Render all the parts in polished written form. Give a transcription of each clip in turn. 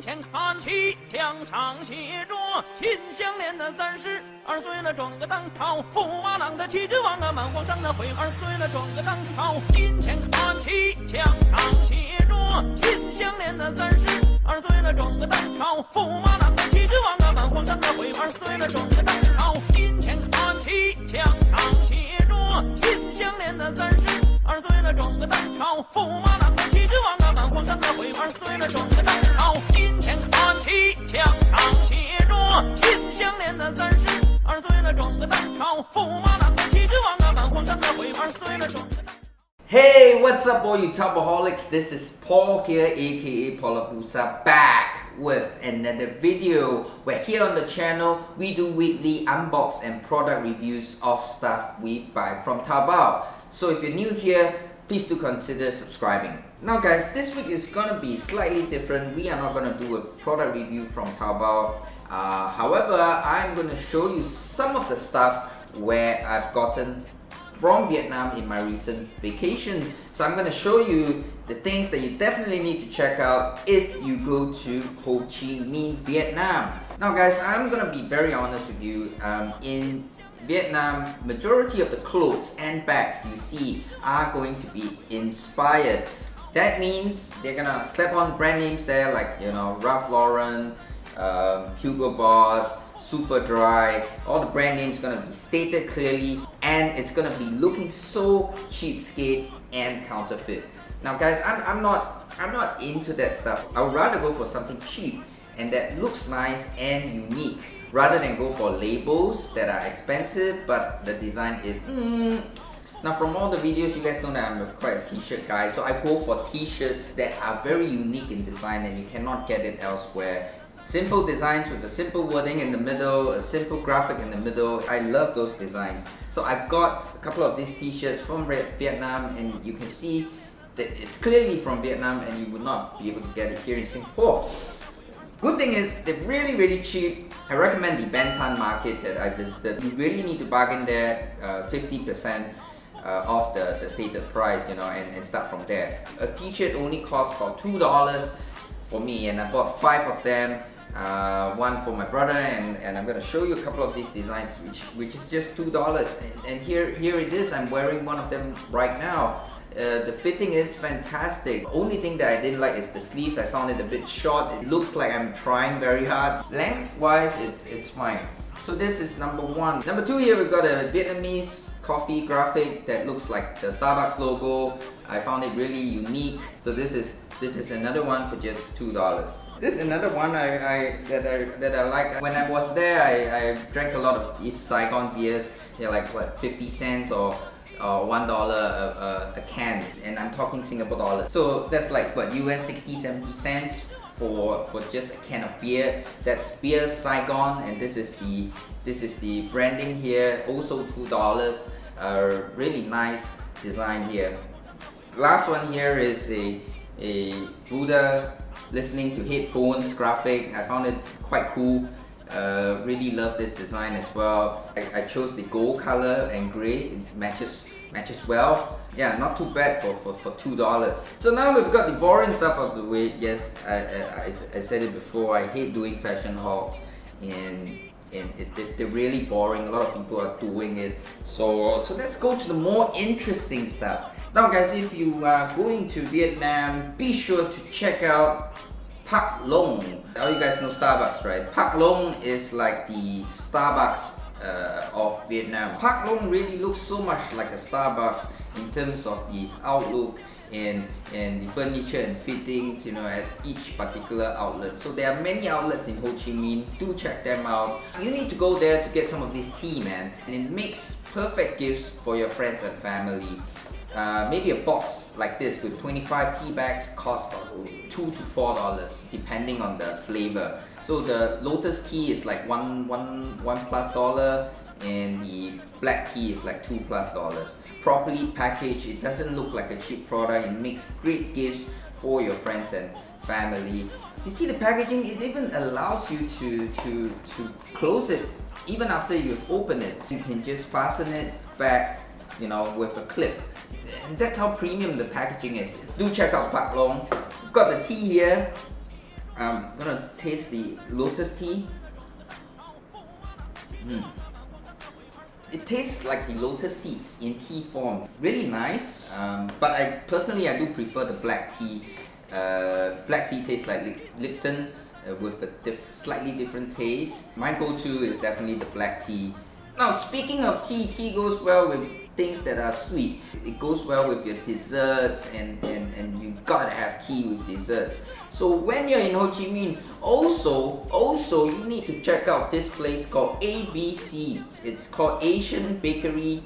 前看齐，墙上写着秦香莲的32岁了，转个当朝，驸马郎的旗帜王啊，满皇上的回2岁了，转个当朝。金前看齐，墙上写着秦香莲的32岁了，转个当朝，驸马郎的旗帜王啊，满皇上的回2岁了，转个当朝。金前看齐，墙上写着秦香莲的32岁了，转个当朝，驸马郎的旗帜王啊，满皇上的回2岁了，转个当朝。金前看齐，墙上写着秦香莲的32岁了，转个当朝，驸马郎的旗帜王啊，满皇上的回2岁了，转个当朝。Hey, what's up all you Tubaholics? This is Paul here, aka Paulabusa, back with another video where here on the channel we do weekly unbox and product reviews of stuff we buy from Taobao. So if you're new here, please do consider subscribing. Now guys, this week is gonna be slightly different. We are not gonna do a product review from Taobao. However, I'm gonna show you some of the stuff where I've gotten from Vietnam in my recent vacation. So I'm going to show you the things that you definitely need to check out if you go to Ho Chi Minh, Vietnam. Now guys, I'm going to be very honest with you. In Vietnam, majority of the clothes and bags you see are going to be inspired. That means they're going to slap on brand names there like, you know, Ralph Lauren, Hugo Boss, Superdry, all the brand names gonna be stated clearly, and it's gonna be looking so cheapskate and counterfeit. Now guys, I'm not into that stuff. I would rather go for something cheap and that looks nice and unique rather than go for labels that are expensive but the design is Now from all the videos, you guys know that I'm quite a t-shirt guy, so I go for t-shirts that are very unique in design and you cannot get it elsewhere. Simple designs with a simple wording in the middle, a simple graphic in the middle. I love those designs. So I've got a couple of these t-shirts from Vietnam, and you can see that it's clearly from Vietnam and you would not be able to get it here in Singapore. Good thing is they're really cheap. I recommend the Ben Thanh market that I visited. You really need to bargain there, 50% off the stated price, you know, and start from there. A t-shirt only costs about $2 for me, and I bought 5 of them. One for my brother, and I'm going to show you a couple of these designs which is just $2, and here it is. I'm wearing one of them right now. The fitting is fantastic. Only thing that I didn't like is the sleeves. I found it a bit short. It looks like I'm trying very hard. Length wise, it's fine. So this is number 1. Number 2, here we've got a Vietnamese coffee graphic that looks like the Starbucks logo. I found it really unique. So this is another one for just $2. This is another one that I like. When I was there, I drank a lot of East Saigon beers. They're like what, 50 cents or $1 a can, and I'm talking Singapore dollars. So that's like what, US 60-70 cents for just a can of beer. That's Beer Saigon, and this is the branding here, also $2. Really nice design here. Last one here is a Buddha listening to headphones graphic. I found it quite cool. Really love this design as well. I chose the gold color and grey. It matches well. Yeah, not too bad for $2. So now we've got the boring stuff out of the way. Yes, I said it before, I hate doing fashion hauls, and they're really boring. A lot of people are doing it. So let's go to the more interesting stuff. Now guys, if you are going to Vietnam, be sure to check out Pak Long. All you guys know Starbucks, right? Pak Long is like the Starbucks of Vietnam. Pak Long really looks so much like a Starbucks in terms of the outlook and the furniture and fittings, you know, at each particular outlet. So there are many outlets in Ho Chi Minh. Do check them out. You need to go there to get some of this tea, man, and it makes perfect gifts for your friends and family. Maybe a box like this with 25 tea bags costs about $2 to $4 depending on the flavor. So the lotus tea is like $1 plus, and the black tea is like $2 plus. Properly packaged, it doesn't look like a cheap product. It makes great gifts for your friends and family. You see the packaging, it even allows you to close it even after you've opened it. So you can just fasten it back, you know, with a clip. And that's how premium the packaging is. Do check out Pak Long. We've got the tea here. I'm gonna taste the lotus tea. It tastes like the lotus seeds in tea form. Really nice, but I do prefer the black tea. Black tea tastes like Lipton with a slightly different taste. My go-to is definitely the black tea. Now, speaking of tea, tea goes well with things that are sweet. It goes well with your desserts, and you gotta have tea with desserts. So when you're in Ho Chi Minh, also you need to check out this place called ABC. It's called Asian Bakery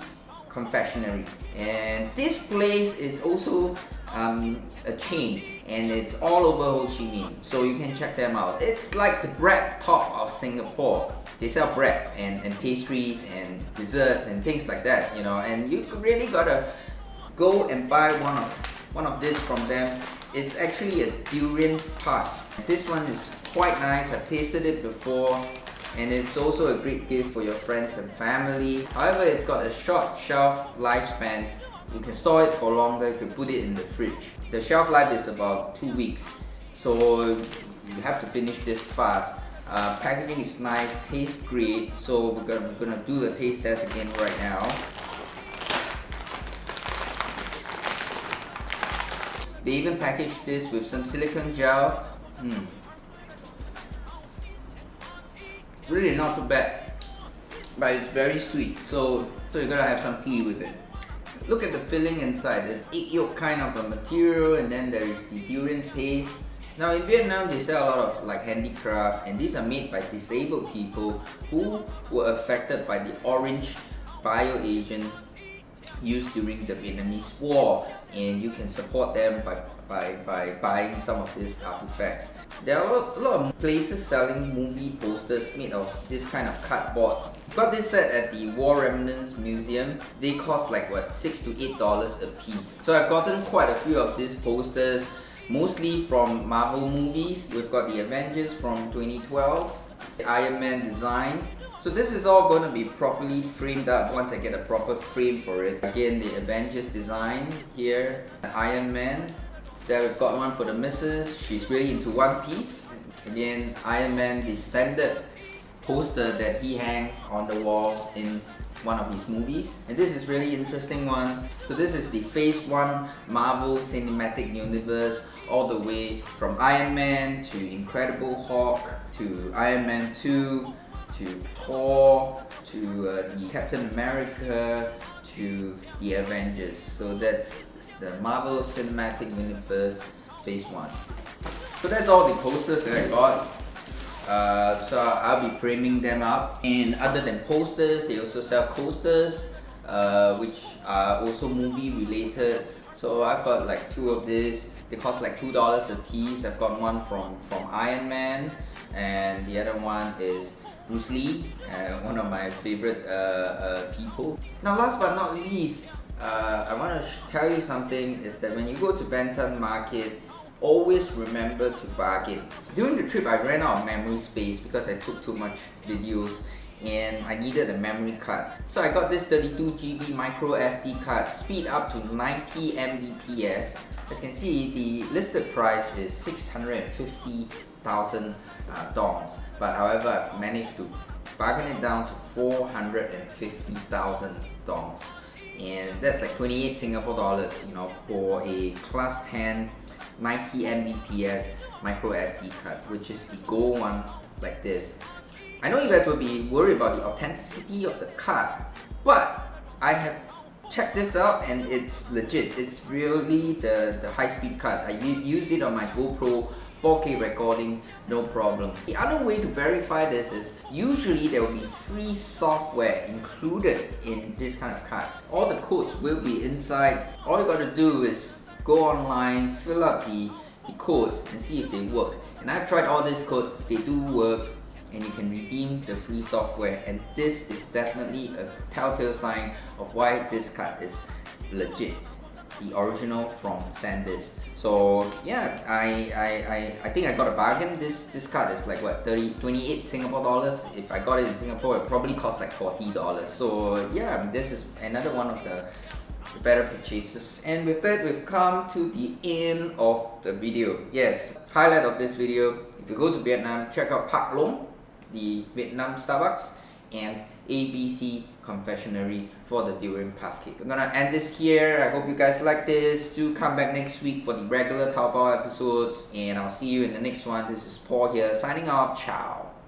Confectionery, and this place is also a chain, and it's all over Ho Chi Minh, so you can check them out. It's like the bread top of Singapore. They sell bread and pastries and desserts and things like that, you know, and you really gotta go and buy one of this from them. It's actually a durian puff. This one is quite nice. I've tasted it before, and it's also a great gift for your friends and family. However, it's got a short shelf lifespan. You can store it for longer if you put it in the fridge. The shelf life is about 2 weeks, so you have to finish this fast. Packaging is nice, tastes great, so we're gonna do the taste test again right now. They even packaged this with some silicone gel. Really not too bad, but it's very sweet, so you're gonna have some tea with it. Look at the filling inside, the egg yolk kind of a material, and then there is the durian paste. Now in Vietnam, they sell a lot of like handicraft, and these are made by disabled people who were affected by the orange bioagent used during the Vietnamese War, and you can support them by buying some of these artifacts. There are a lot of places selling movie posters made of this kind of cardboard. Got this set at the War Remnants Museum. They cost like what, $6 to $8 a piece. So I've gotten quite a few of these posters, mostly from Marvel movies. We've got the Avengers from 2012, the Iron Man design. So this is all going to be properly framed up once I get a proper frame for it. Again, the Avengers design here, the Iron Man. There we've got one for the missus. She's really into One Piece. Again, Iron Man, the standard poster that he hangs on the wall in one of his movies. And this is really interesting one. So this is the Phase 1 Marvel Cinematic Universe, all the way from Iron Man to Incredible Hulk to Iron Man 2 to Thor to the Captain America to the Avengers. So that's the Marvel Cinematic Universe Phase 1. So that's all the posters that I got. So I'll be framing them up. And other than posters, they also sell coasters, which are also movie related. So I've got like 2 of these. They cost like $2 a piece. I've got one from Iron Man, and the other one is Bruce Lee, one of my favorite people. Now last but not least, I want to tell you something, is that when you go to Benton Market, always remember to bargain. During the trip, I ran out of memory space because I took too much videos and I needed a memory card. So I got this 32GB micro SD card, speed up to 90 Mbps. As you can see, the listed price is 650,000 dongs, but however I've managed to bargain it down to 450,000 dongs, and that's like 28 Singapore dollars, you know, for a class 10 90 Mbps micro SD card, which is the gold one like this. I know you guys will be worried about the authenticity of the card, but I have checked this out and it's legit. It's really the high-speed card. I used it on my GoPro 4K recording, no problem. The other way to verify this is usually there will be free software included in this kind of cards. All the codes will be inside. All you gotta do is go online, fill out the codes and see if they work. And I've tried all these codes, they do work, and you can redeem the free software, and this is definitely a telltale sign of why this card is legit, the original from SanDisk. So yeah, I think I got a bargain. This card is like what, 28 Singapore dollars. If I got it in Singapore, it probably cost like $40. So yeah, this is another one of the better purchases. And with that, we've come to the end of the video. Yes, highlight of this video, if you go to Vietnam, check out Pak Long, the Vietnam Starbucks, and ABC Confectionery for the durian puff cake. We're gonna end this here. I hope you guys like this. Do come back next week for the regular Taobao episodes, and I'll see you in the next one. This is Paul here, signing off. Ciao.